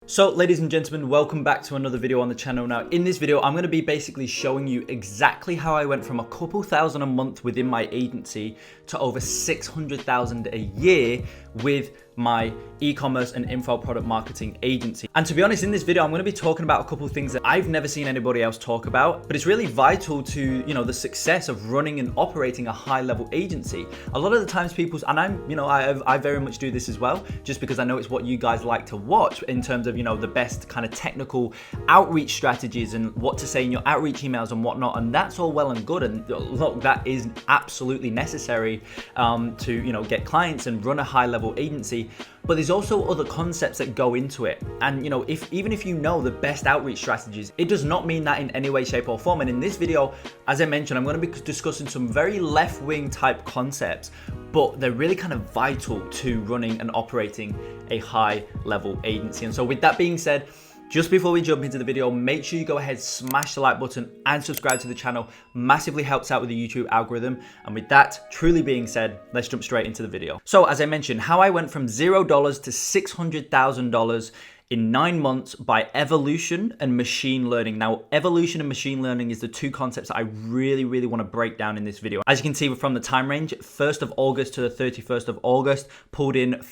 So ladies and gentlemen, welcome back to another video on the channel. Now in this video, I'm going to be basically showing you exactly how I went from a couple thousand a month within my agency to over 600,000 a year with my e-commerce and info product marketing agency. And to be honest, in this video, I'm going to be talking about a couple of things that I've never seen anybody else talk about, but it's really vital to, the success of running and operating a high level agency. A lot of the times I very much do this as well, just because I know it's what you guys like to watch in terms of, the best kind of technical outreach strategies and what to say in your outreach emails and whatnot. And that's all well and good. And look, that is absolutely necessary to, get clients and run a high level agency. But there's also other concepts that go into it. And even if you know the best outreach strategies, it does not mean that in any way, shape or form. And in this video, as I mentioned, I'm going to be discussing some very left-wing type concepts, but they're really kind of vital to running and operating a high level agency. And so with that being said, just before we jump into the video, make sure you go ahead, smash the like button and subscribe to the channel. Massively helps out with the YouTube algorithm. And with that truly being said, let's jump straight into the video. So as I mentioned, how I went from $0 to $600,000 in 9 months by evolution and machine learning. Now, evolution and machine learning is the two concepts that I really want to break down in this video. As you can see from the time range, 1st of August to the 31st of August, pulled in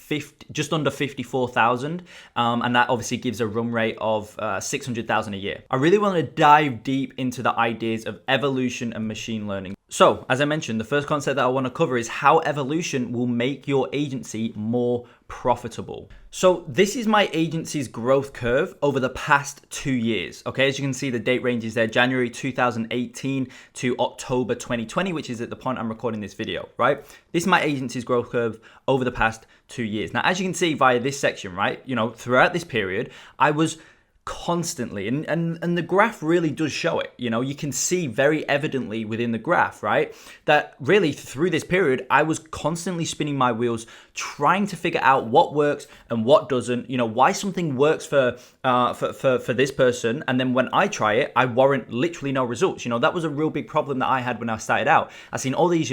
just under 54,000. And that obviously gives a run rate of 600,000 a year. I really want to dive deep into the ideas of evolution and machine learning. So, as I mentioned, the first concept that I want to cover is how evolution will make your agency more profitable. So this is my agency's growth curve over the past 2 years. Okay, as you can see, the date range is there, January 2018 to October 2020, which is at the point I'm recording this video, right? This is my agency's growth curve over the past 2 years. Now, as you can see via this section, right, throughout this period, I was constantly, and the graph really does show it. You can see very evidently within the graph, right, that really through this period I was constantly spinning my wheels trying to figure out what works and what doesn't, why something works for this person, and then when I try it I warrant literally no results. That was a real big problem that I had when I started out. I seen all these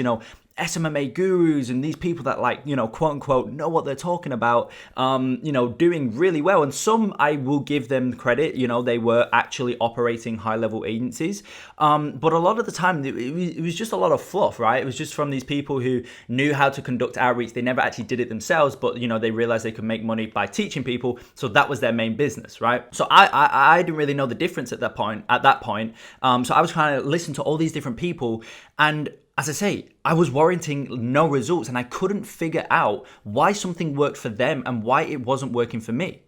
SMMA gurus and these people that quote unquote know what they're talking about, doing really well. And some, I will give them credit, they were actually operating high level agencies. But a lot of the time it was just a lot of fluff, right? It was just from these people who knew how to conduct outreach. They never actually did it themselves, but they realized they could make money by teaching people. So that was their main business, right? So I didn't really know the difference at that point. So I was trying to listen to all these different people, and as I say, I was warranting no results, and I couldn't figure out why something worked for them and why it wasn't working for me.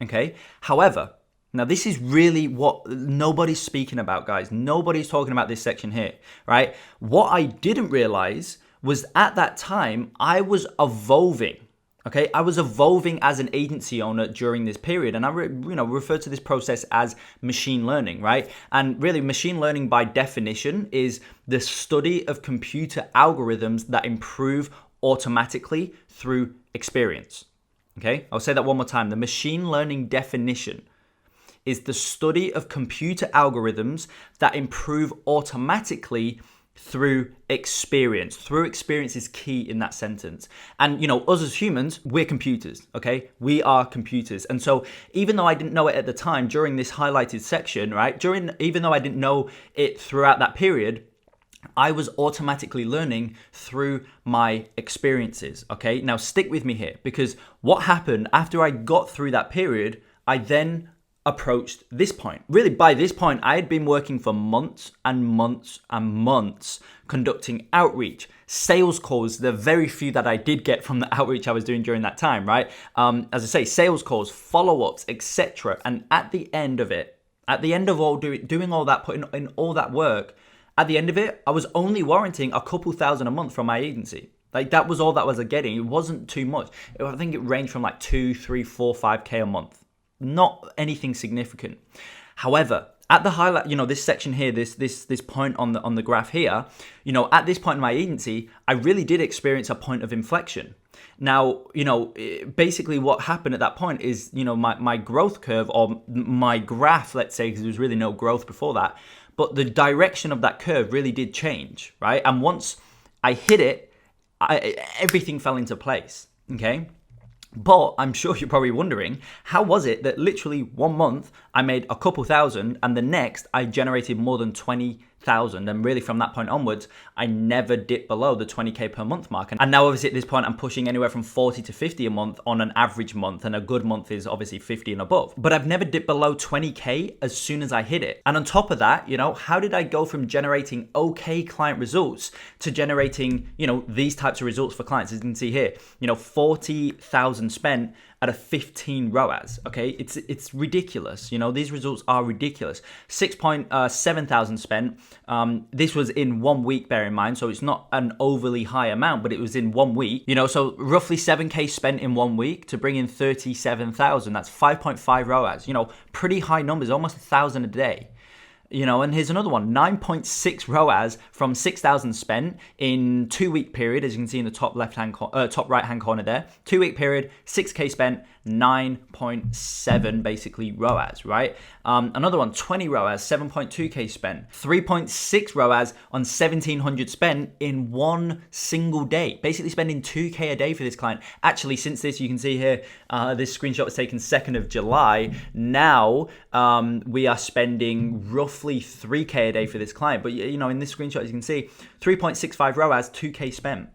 Okay. However, now this is really what nobody's speaking about, guys. Nobody's talking about this section here, right? What I didn't realize was at that time I was evolving. Okay, I was evolving as an agency owner during this period, and I refer to this process as machine learning, right? And really, machine learning by definition is the study of computer algorithms that improve automatically through experience. Okay, I'll say that one more time. The machine learning definition is the study of computer algorithms that improve automatically through experience. Through experience is key in that sentence. And us as humans, we're computers, okay? We are computers. And so even though I didn't know it at the time during this highlighted section, right? Even though I didn't know it throughout that period, I was automatically learning through my experiences, okay? Now stick with me here, because what happened after I got through that period, I then approached this point. Really, by this point, I had been working for months and months and months conducting outreach, sales calls, the very few that I did get from the outreach I was doing during that time, right? As I say, sales calls, follow-ups, etc. And at the end of it, at the end of all doing all that, putting in all that work, at the end of it, I was only warranting a couple thousand a month from my agency. Like that was all that was getting. It wasn't too much. I think it ranged from like 2, 3, 4, 5K a month. Not anything significant. However, at the highlight, this section here, this point on the graph here, at this point in my agency, I really did experience a point of inflection. Now, basically what happened at that point is, my growth curve, or my graph, let's say, because there was really no growth before that, but the direction of that curve really did change, right? And once I hit it, everything fell into place, okay? But I'm sure you're probably wondering, how was it that literally 1 month I made a couple thousand and the next I generated more than 20,000, and really from that point onwards I never dipped below the 20k per month mark. And now obviously at this point I'm pushing anywhere from 40 to 50 a month on an average month, and a good month is obviously 50 and above. But I've never dipped below 20k as soon as I hit it. And on top of that, how did I go from generating okay client results to generating, these types of results for clients? As you can see here, 40,000 spent at a 15 ROAS. Okay, it's ridiculous. These results are ridiculous. 6.7 thousand spent. This was in 1 week, bear in mind, so it's not an overly high amount, but it was in 1 week. So roughly 7k spent in 1 week to bring in 37,000. That's 5.5 ROAS. Pretty high numbers, almost 1,000 a day. And here's another one, 9.6 ROAS from 6,000 spent in 2 week period, as you can see in the top top right hand corner there. 2 week period, 6k spent, 9.7 basically ROAS, right? Another one, 20 ROAS, 7.2k spent, 3.6 ROAS on 1,700 spent in one single day, basically spending 2k a day for this client. Actually, since this, you can see here, this screenshot was taken 2nd of July. Now we are spending roughly 3k a day for this client. But in this screenshot, as you can see, 3.65 ROAS, 2k spent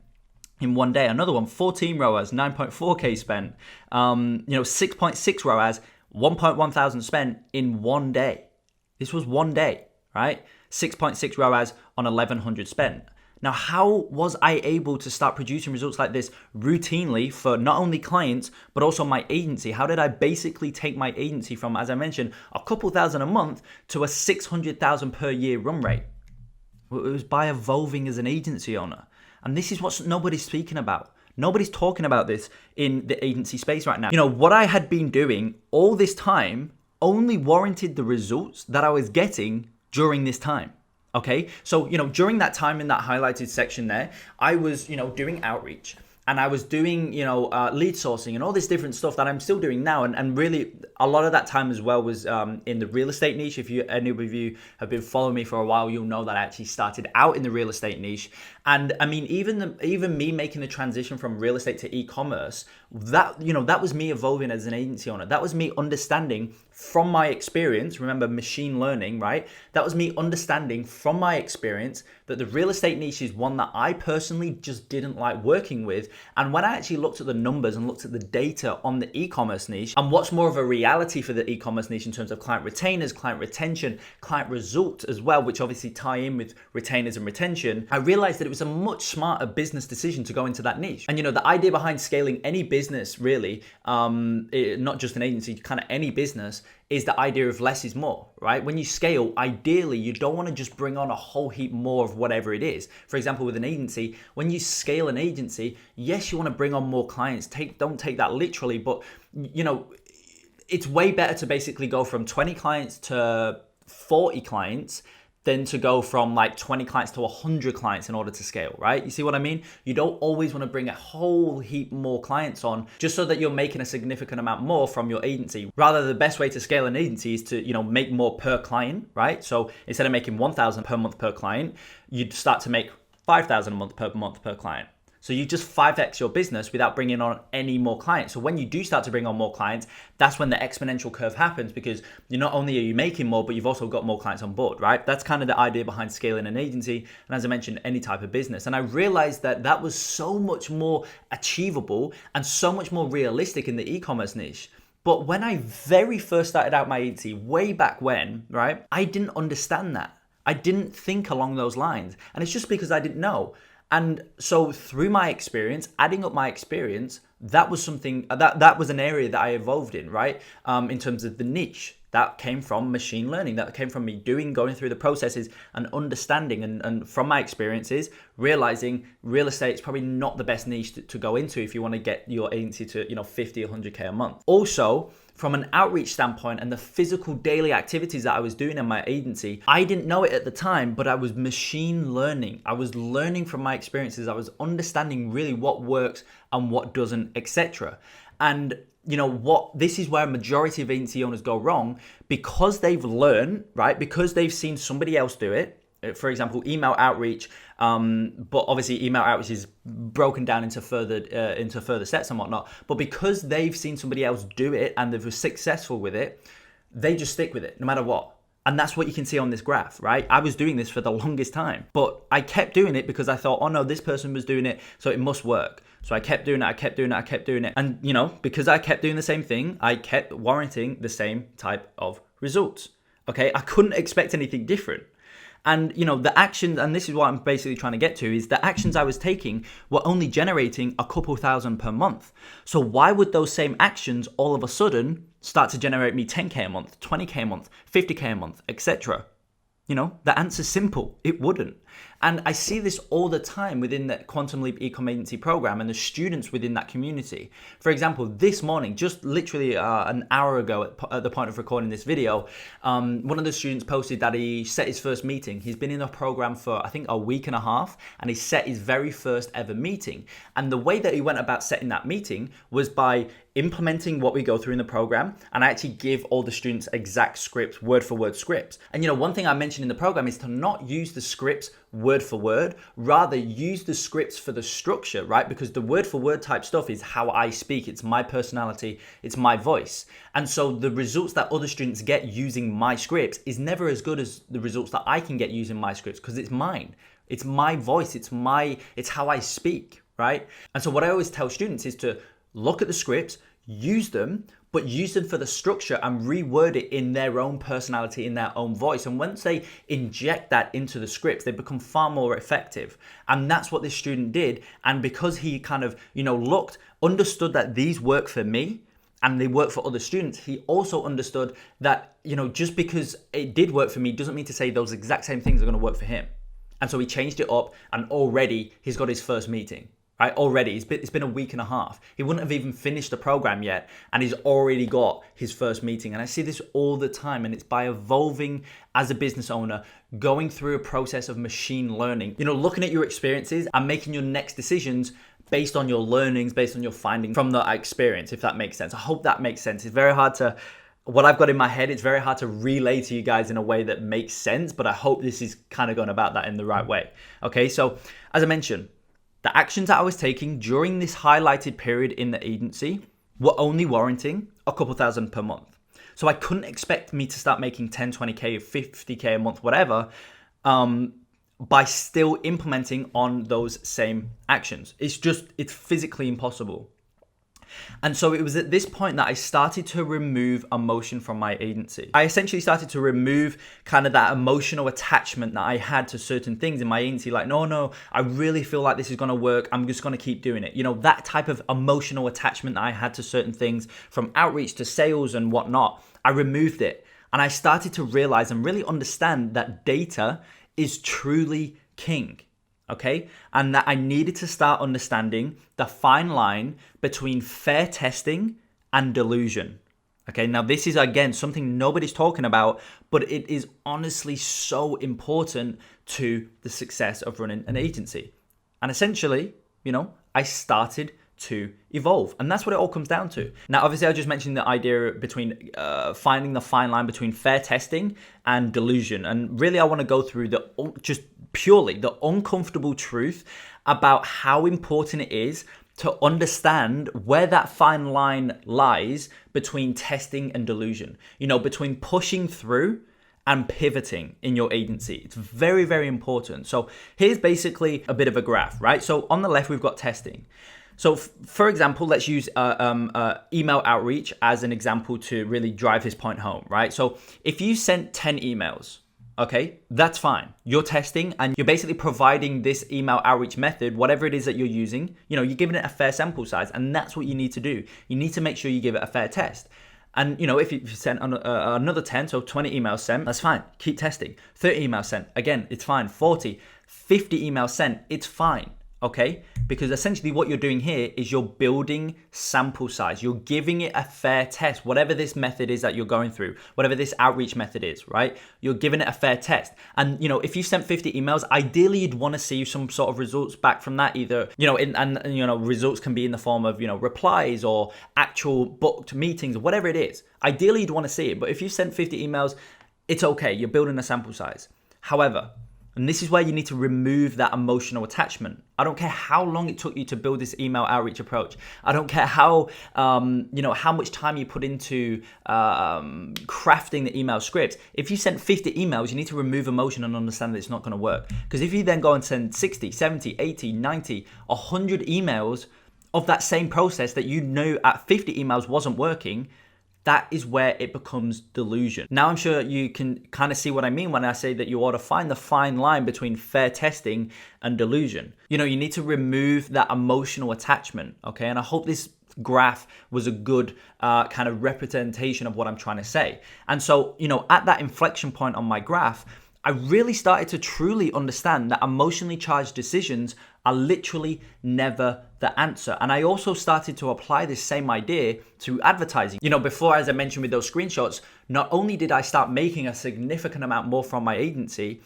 in 1 day. Another one, 14 ROAS, 9.4k spent. 6.6 ROAS, 1.1 thousand spent in 1 day. This was 1 day, right? 6.6 ROAS on 1,100 spent. Now, how was I able to start producing results like this routinely for not only clients, but also my agency? How did I basically take my agency from, as I mentioned, a couple thousand a month to a 600,000 per year run rate? Well, it was by evolving as an agency owner. And this is what nobody's speaking about. Nobody's talking about this in the agency space right now. What I had been doing all this time only warranted the results that I was getting during this time. Okay, so during that time in that highlighted section there, I was doing outreach, and I was doing lead sourcing and all this different stuff that I'm still doing now, and really a lot of that time as well was in the real estate niche. If any of you have been following me for a while, you'll know that I actually started out in the real estate niche. And I mean, even me making the transition from real estate to e-commerce, that was me evolving as an agency owner. That was me understanding from my experience. Remember, machine learning, right? That was me understanding from my experience that the real estate niche is one that I personally just didn't like working with. And when I actually looked at the numbers and looked at the data on the e-commerce niche and what's more of a reality for the e-commerce niche in terms of client retainers, client retention, client results as well, which obviously tie in with retainers and retention, I realized that it was a much smarter business decision to go into that niche. And the idea behind scaling any business really, not just an agency, kind of any business, is the idea of less is more, right? When you scale, ideally, you don't want to just bring on a whole heap more of whatever it is. For example, with an agency, when you scale an agency, yes, you want to bring on more clients. Don't take that literally, but it's way better to basically go from 20 clients to 40 clients than to go from like 20 clients to 100 clients in order to scale, right? You see what I mean? You don't always want to bring a whole heap more clients on just so that you're making a significant amount more from your agency. Rather, the best way to scale an agency is to, make more per client, right? So instead of making 1,000 per month per client, you'd start to make 5,000 a month per client. So you just 5x your business without bringing on any more clients. So when you do start to bring on more clients, that's when the exponential curve happens, because not only are you making more, but you've also got more clients on board, right? That's kind of the idea behind scaling an agency. And as I mentioned, any type of business. And I realized that that was so much more achievable and so much more realistic in the e-commerce niche. But when I very first started out my agency way back when, right, I didn't understand that. I didn't think along those lines. And it's just because I didn't know. And so through my experience, adding up my experience, that was something that was an area that I evolved in, right? In terms of the niche that came from machine learning, that came from me going through the processes and understanding, and from my experiences, realizing real estate is probably not the best niche to go into if you want to get your agency to 50, 100K a month. Also, from an outreach standpoint and the physical daily activities that I was doing in my agency, I didn't know it at the time, but I was machine learning. I was learning from my experiences. I was understanding really what works and what doesn't, etc. And this is where a majority of agency owners go wrong, because they've learned, right? Because they've seen somebody else do it. for example, email outreach, but obviously email outreach is broken down into further steps and whatnot. But because they've seen somebody else do it and they've been successful with it, they just stick with it no matter what. And that's what you can see on this graph, right? I was doing this for the longest time, but I kept doing it because I thought, oh no, this person was doing it, so it must work. So I kept doing it. And because I kept doing the same thing, I kept warranting the same type of results. Okay, I couldn't expect anything different. And the actions, and this is what I'm basically trying to get to, is the actions I was taking were only generating a couple thousand per month. So why would those same actions all of a sudden start to generate me 10K a month, 20K a month, 50K a month, etc.? The answer's simple. It wouldn't. And I see this all the time within the Quantum Leap Ecom Agency program and the students within that community. For example, this morning, just literally an hour ago at the point of recording this video, one of the students posted that he set his first meeting. He's been in the program for, I think, a week and a half, and he set his very first ever meeting. And the way that he went about setting that meeting was by implementing what we go through in the program, and I actually give all the students exact scripts, word for word scripts. And one thing I mentioned in the program is to not use the scripts word for word, rather use the scripts for the structure, right? Because the word for word type stuff is how I speak. It's my personality. It's my voice. And so the results that other students get using my scripts is never as good as the results that I can get using my scripts, because it's mine. It's my voice. It's how I speak, right? And so what I always tell students is to look at the scripts, use them, but use them for the structure and reword it in their own personality, in their own voice. And once they inject that into the scripts, they become far more effective. And that's what this student did. And because he kind of, understood that these work for me and they work for other students, he also understood that, just because it did work for me doesn't mean to say those exact same things are going to work for him. And so he changed it up, and already he's got his first meeting. Right, already, it's been a week and a half. He wouldn't have even finished the program yet, and he's already got his first meeting. And I see this all the time, and it's by evolving as a business owner, going through a process of machine learning, looking at your experiences and making your next decisions based on your learnings, based on your findings from that experience, if that makes sense. I hope that makes sense. It's very hard to, what I've got in my head, it's very hard to relay to you guys in a way that makes sense, but I hope this is kind of going about that in the right way. Okay, so as I mentioned, the actions that I was taking during this highlighted period in the agency were only warranting a couple thousand per month. So I couldn't expect me to start making 10, 20K, 50K a month, whatever, by still implementing on those same actions. It's physically impossible. And so it was at this point that I started to remove emotion from my agency. I essentially started to remove kind of that emotional attachment that I had to certain things in my agency. Like, no, I really feel like this is going to work. I'm just going to keep doing it. That type of emotional attachment that I had to certain things, from outreach to sales and whatnot, I removed it. And I started to realize and really understand that data is truly king. Okay, and that I needed to start understanding the fine line between fair testing and delusion. Okay, now this is again something nobody's talking about, but it is honestly so important to the success of running an agency. And essentially, I started to evolve, and that's what it all comes down to. Now, obviously, I just mentioned the idea between finding the fine line between fair testing and delusion, and really, I want to go through just purely the uncomfortable truth about how important it is to understand where that fine line lies between testing and delusion. Between pushing through and pivoting in your agency. It's very, very important. So here's basically a bit of a graph, right? So on the left, we've got testing. So for example, let's use email outreach as an example to really drive this point home, right? So if you sent 10 emails, okay, that's fine. You're testing and you're basically providing this email outreach method, whatever it is that you're using, you're giving it a fair sample size, and that's what you need to do. You need to make sure you give it a fair test. And, if you sent another 10, so 20 emails sent, that's fine. Keep testing. 30 emails sent, again, it's fine. 40, 50 emails sent, it's fine. Okay, because essentially what you're doing here is you're building sample size. You're giving it a fair test, whatever this method is that you're going through, whatever this outreach method is, right? You're giving it a fair test. And, if you sent 50 emails, ideally you'd want to see some sort of results back from that, either, results can be in the form of, replies or actual booked meetings or whatever it is. Ideally you'd want to see it. But if you sent 50 emails, it's okay. You're building a sample size. However, And this is where you need to remove that emotional attachment. I don't care how long it took you to build this email outreach approach. I don't care how, how much time you put into crafting the email script. If you sent 50 emails, you need to remove emotion and understand that it's not going to work. Because if you then go and send 60, 70, 80, 90, 100 emails of that same process that you knew at 50 emails wasn't working, that is where it becomes delusion. Now I'm sure you can kind of see what I mean when I say that you ought to find the fine line between fair testing and delusion. You need to remove that emotional attachment, okay? And I hope this graph was a good kind of representation of what I'm trying to say. And so, at that inflection point on my graph, I really started to truly understand that emotionally charged decisions are literally never the answer. And I also started to apply this same idea to advertising. Before, as I mentioned with those screenshots, not only did I start making a significant amount more from my agency,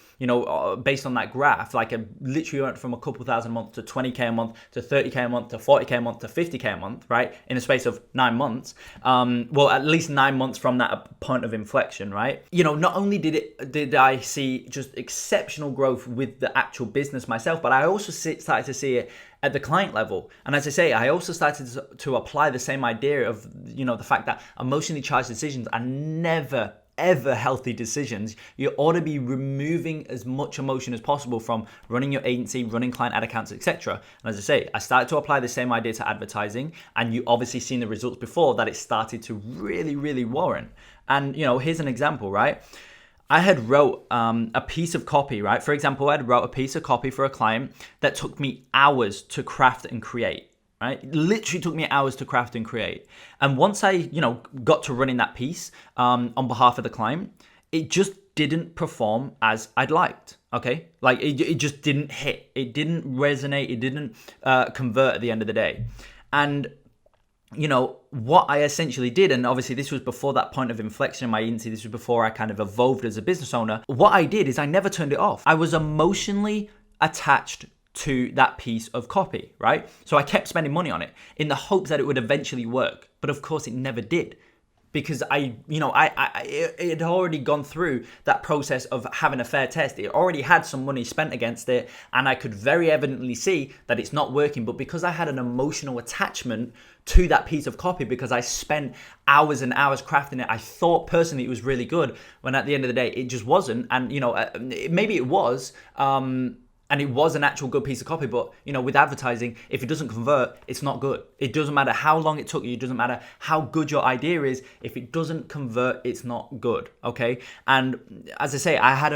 based on that graph, like I literally went from a couple thousand a month to 20K a month to 30K a month to 40K a month to 50K a month, right? In a space of 9 months. Well, at least 9 months from that point of inflection, right? Not only did I see just exceptional growth with the actual business myself, but I also started to see it at the client level. And as I say, I also started to apply the same idea of, the fact that emotionally charged decisions are never, ever healthy decisions. You ought to be removing as much emotion as possible from running your agency, running client ad accounts, etc. And as I say, I started to apply the same idea to advertising, and you obviously seen the results before that it started to really, really warrant. And, here's an example, right? I had wrote a piece of copy, right? For example, I had wrote a piece of copy for a client that took me hours to craft and create, right? It literally took me hours to craft and create. And once I, got to running that piece on behalf of the client, it just didn't perform as I'd liked, okay? Like it just didn't hit. It didn't resonate. It didn't convert at the end of the day. And what I essentially did, and obviously this was before that point of inflection in my agency, this was before I kind of evolved as a business owner. What I did is I never turned it off. I was emotionally attached to that piece of copy, right? So I kept spending money on it in the hopes that it would eventually work. But of course it never did. Because it had already gone through that process of having a fair test. It already had some money spent against it, and I could very evidently see that it's not working. But because I had an emotional attachment to that piece of copy, because I spent hours and hours crafting it, I thought personally it was really good, when at the end of the day it just wasn't. And maybe it was. And it was an actual good piece of copy, but with advertising, if it doesn't convert, it's not good. It doesn't matter how long it took you. It doesn't matter how good your idea is. If it doesn't convert, it's not good. Okay. And as I say, I had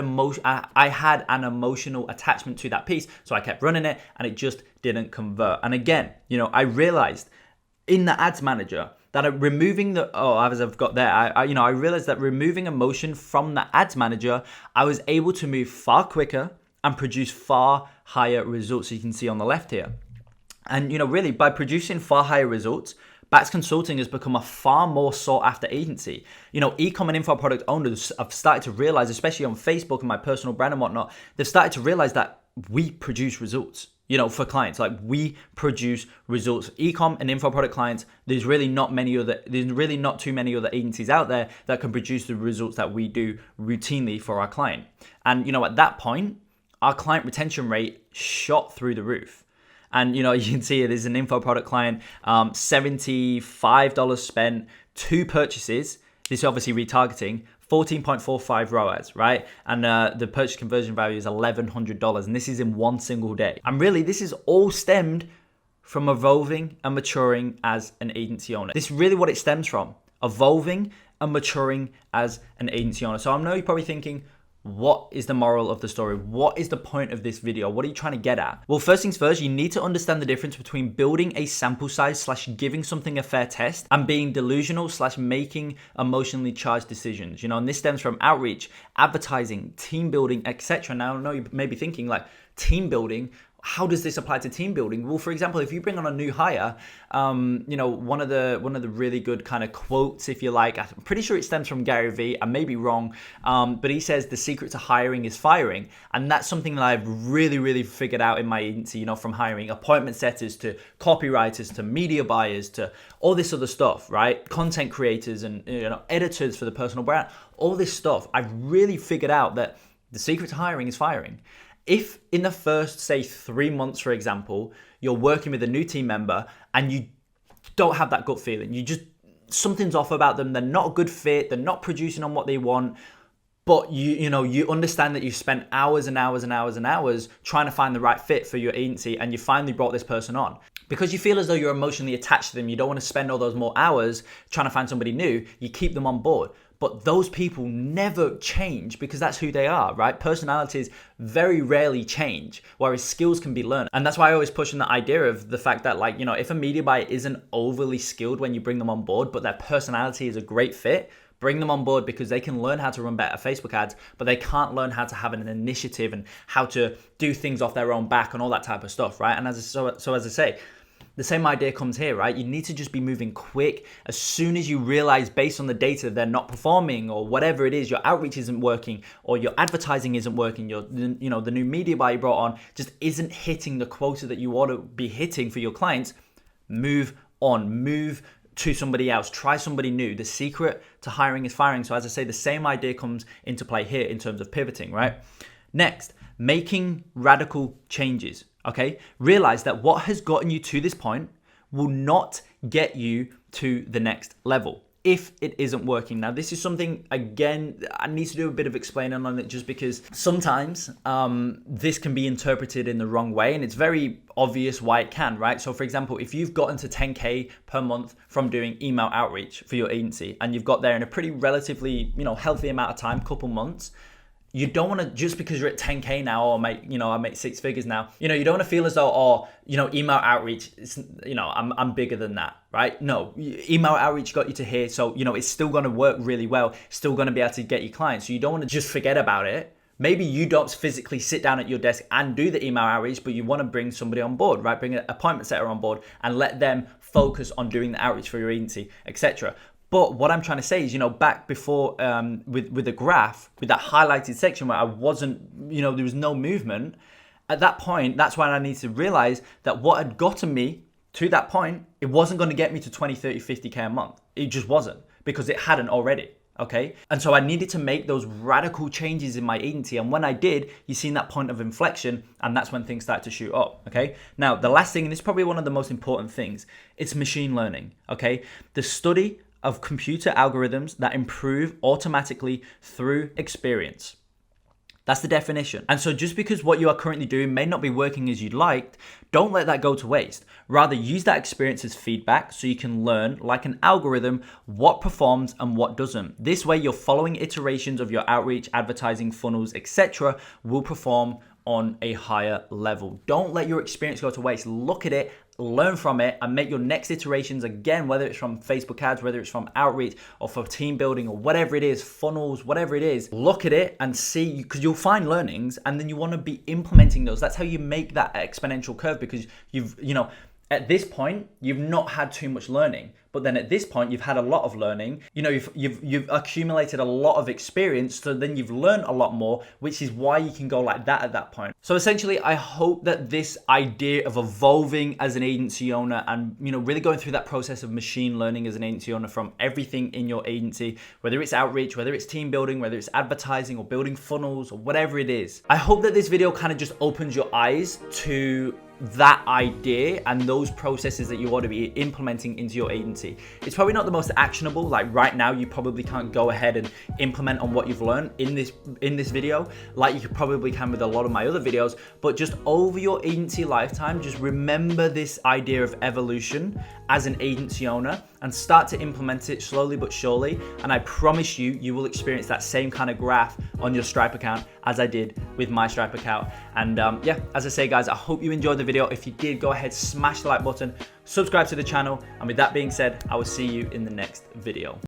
an emotional attachment to that piece, so I kept running it, and it just didn't convert. And again, I realized in the ads manager that removing as I've got there, I realized that removing emotion from the ads manager, I was able to move far quicker and produce far higher results, you can see on the left here. And really, by producing far higher results, Bax Consulting has become a far more sought after agency. E-com and info product owners have started to realize, especially on Facebook and my personal brand and whatnot, they've started to realize that we produce results, for clients. Like, we produce results. E-com and info product clients, there's really not too many other agencies out there that can produce the results that we do routinely for our client. And at that point, our client retention rate shot through the roof. And you can see it is an info product client, $75 spent, 2 purchases. This is obviously retargeting, 14.45 ROAS, right? And the purchase conversion value is $1,100, and this is in one single day. And really, this is all stemmed from evolving and maturing as an agency owner. This is really what it stems from, evolving and maturing as an agency owner. So I know you're probably thinking, what is the moral of the story? What is the point of this video? What are you trying to get at? Well, first things first, you need to understand the difference between building a sample size / giving something a fair test and being delusional / making emotionally charged decisions. And this stems from outreach, advertising, team building, etc. Now, I know you may be thinking, like, team building, how does this apply to team building? Well, for example, if you bring on a new hire, one of the really good kind of quotes, if you like, I'm pretty sure it stems from Gary Vee. I may be wrong, but he says the secret to hiring is firing, and that's something that I've really, really figured out in my agency. From hiring appointment setters to copywriters to media buyers to all this other stuff, right? Content creators and editors for the personal brand. All this stuff, I've really figured out that The secret to hiring is firing. If in the first, say, 3 months, for example, you're working with a new team member and you don't have that gut feeling, something's off about them, they're not a good fit, they're not producing on what they want, but you understand that you've spent hours and hours and hours and hours trying to find the right fit for your agency, and you finally brought this person on. Because you feel as though you're emotionally attached to them, you don't want to spend all those more hours trying to find somebody new, you keep them on board. But those people never change because that's who they are, right? Personalities very rarely change, whereas skills can be learned. And that's why I always push on the idea of the fact that, like, if a media buyer isn't overly skilled when you bring them on board, but their personality is a great fit, bring them on board, because they can learn how to run better Facebook ads, but they can't learn how to have an initiative and how to do things off their own back and all that type of stuff, right? And as I say, the same idea comes here, right? You need to just be moving quick. As soon as you realize based on the data they're not performing, or whatever it is, your outreach isn't working, or your advertising isn't working, the new media buyer you brought on just isn't hitting the quota that you ought to be hitting for your clients, move on, move to somebody else, try somebody new. The secret to hiring is firing. So as I say, the same idea comes into play here in terms of pivoting, right? Next, making radical changes. Okay, realize that what has gotten you to this point will not get you to the next level if it isn't working. Now, this is something, again, I need to do a bit of explaining on it, just because sometimes this can be interpreted in the wrong way, and it's very obvious why it can, right? So for example, if you've gotten to 10K per month from doing email outreach for your agency, and you've got there in a pretty relatively, healthy amount of time, couple months, you don't want to, just because you're at 10K now, or I make 6 figures now, you don't want to feel as though, email outreach, I'm bigger than that, right? No, email outreach got you to here. So, it's still going to work really well, still going to be able to get you clients. So you don't want to just forget about it. Maybe you don't physically sit down at your desk and do the email outreach, but you want to bring somebody on board, right? Bring an appointment setter on board and let them focus on doing the outreach for your agency, etc. But what I'm trying to say is, back before with the graph, with that highlighted section where I wasn't, there was no movement, at that point, that's when I need to realize that what had gotten me to that point, it wasn't going to get me to 20, 30, 50K a month. It just wasn't, because it hadn't already. Okay. And so I needed to make those radical changes in my agency. And when I did, you've seen that point of inflection, and that's when things start to shoot up. Okay. Now, the last thing, and this is probably one of the most important things, it's machine learning. Okay. The study of computer algorithms that improve automatically through experience. That's the definition. And so just because what you are currently doing may not be working as you'd liked, don't let that go to waste. Rather, use that experience as feedback so you can learn, like an algorithm, what performs and what doesn't. This way, your following iterations of your outreach, advertising, funnels, etc. will perform on a higher level. Don't let your experience go to waste. Look at it, learn from it, and make your next iterations, again, whether it's from Facebook ads, whether it's from outreach or for team building or whatever it is, funnels, whatever it is, look at it and see, because you'll find learnings, and then you want to be implementing those. That's how you make that exponential curve, because you've, at this point, you've not had too much learning. But then at this point, you've had a lot of learning. You've accumulated a lot of experience. So then you've learned a lot more, which is why you can go like that at that point. So essentially, I hope that this idea of evolving as an agency owner and, really going through that process of machine learning as an agency owner from everything in your agency, whether it's outreach, whether it's team building, whether it's advertising or building funnels or whatever it is. I hope that this video kind of just opens your eyes to that idea and those processes that you ought to be implementing into your agency. It's probably not the most actionable. Like right now, you probably can't go ahead and implement on what you've learned in this video like you probably can with a lot of my other videos, but just over your agency lifetime, just remember this idea of evolution as an agency owner and start to implement it slowly but surely. And I promise you, you will experience that same kind of graph on your Stripe account as I did with my Stripe account. And yeah, as I say, guys, I hope you enjoyed the video. If you did, go ahead, smash the like button, subscribe to the channel. And with that being said, I will see you in the next video.